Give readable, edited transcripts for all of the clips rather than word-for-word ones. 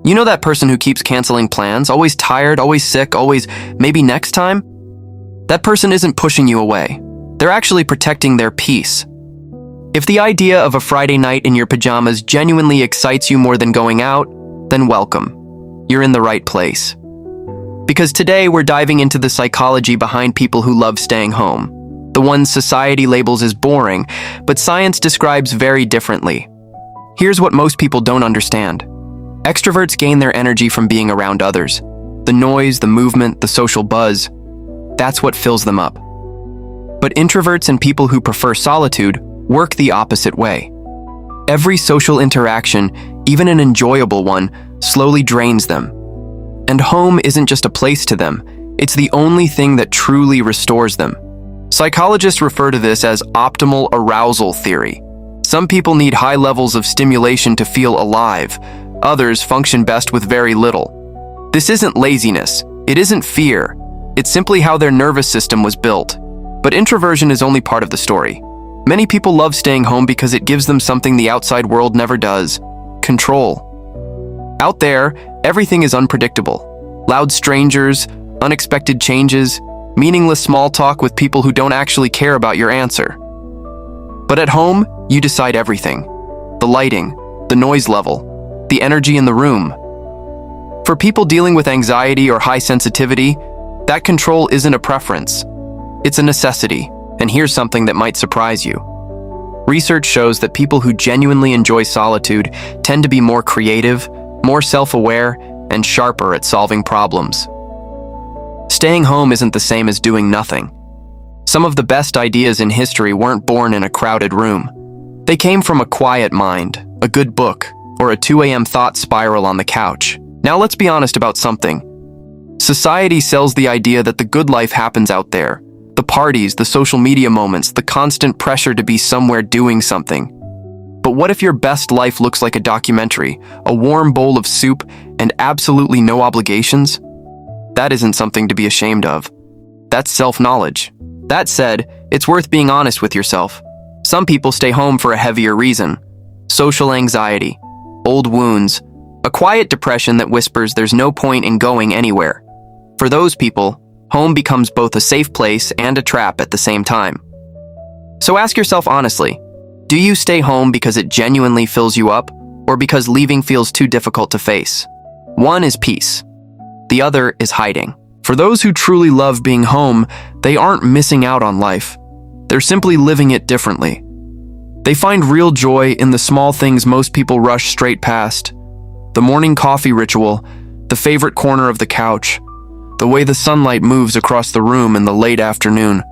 You know that person who keeps canceling plans, always tired, always sick, always maybe next time? That person isn't pushing you away. They're actually protecting their peace. If the idea of a Friday night in your pajamas genuinely excites you more than going out, then welcome. You're in the right place. Because today we're diving into the psychology behind people who love staying home. The ones society labels as boring, but science describes very differently. Here's what most people don't understand. Extroverts gain their energy from being around others. The noise, the movement, the social buzz, that's what fills them up. But introverts and people who prefer solitude work the opposite way. Every social interaction, even an enjoyable one, slowly drains them. And home isn't just a place to them, it's the only thing that truly restores them. Psychologists refer to this as optimal arousal theory. Some people need high levels of stimulation to feel alive. Others function best with very little. This isn't laziness. It isn't fear. It's simply how their nervous system was built. But introversion is only part of the story. Many people love staying home because it gives them something the outside world never does: control. Out there, everything is unpredictable. Loud strangers, unexpected changes, meaningless small talk with people who don't actually care about your answer. But at home, you decide everything. The lighting, the noise level, the energy in the room. For people dealing with anxiety or high sensitivity, that control isn't a preference. It's a necessity, and here's something that might surprise you. Research shows that people who genuinely enjoy solitude tend to be more creative, more self-aware, and sharper at solving problems. Staying home isn't the same as doing nothing. Some of the best ideas in history weren't born in a crowded room. They came from a quiet mind, a good book, or a 2 a.m. thought spiral on the couch. Now let's be honest about something. Society sells the idea that the good life happens out there. The parties, the social media moments, the constant pressure to be somewhere doing something. But what if your best life looks like a documentary, a warm bowl of soup, and absolutely no obligations? That isn't something to be ashamed of. That's self-knowledge. That said, it's worth being honest with yourself. Some people stay home for a heavier reason. Social anxiety, old wounds, a quiet depression that whispers there's no point in going anywhere. For those people, home becomes both a safe place and a trap at the same time. So ask yourself honestly, do you stay home because it genuinely fills you up, or because leaving feels too difficult to face? One is peace. The other is hiding. For those who truly love being home, they aren't missing out on life. They're simply living it differently. They find real joy in the small things most people rush straight past. The morning coffee ritual, the favorite corner of the couch, the way the sunlight moves across the room in the late afternoon.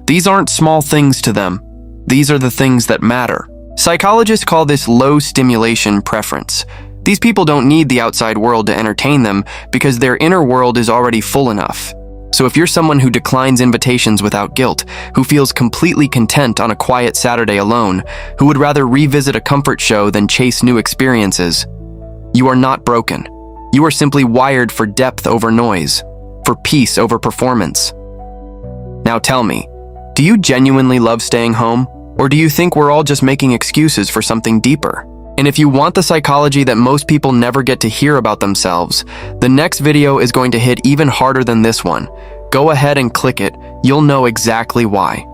These aren't small things to them. These are the things that matter. Psychologists call this low stimulation preference. These people don't need the outside world to entertain them because their inner world is already full enough. So if you're someone who declines invitations without guilt, who feels completely content on a quiet Saturday alone, who would rather revisit a comfort show than chase new experiences, you are not broken. You are simply wired for depth over noise, for peace over performance. Now tell me, do you genuinely love staying home, or do you think we're all just making excuses for something deeper? And if you want the psychology that most people never get to hear about themselves, the next video is going to hit even harder than this one. Go ahead and click it. You'll know exactly why.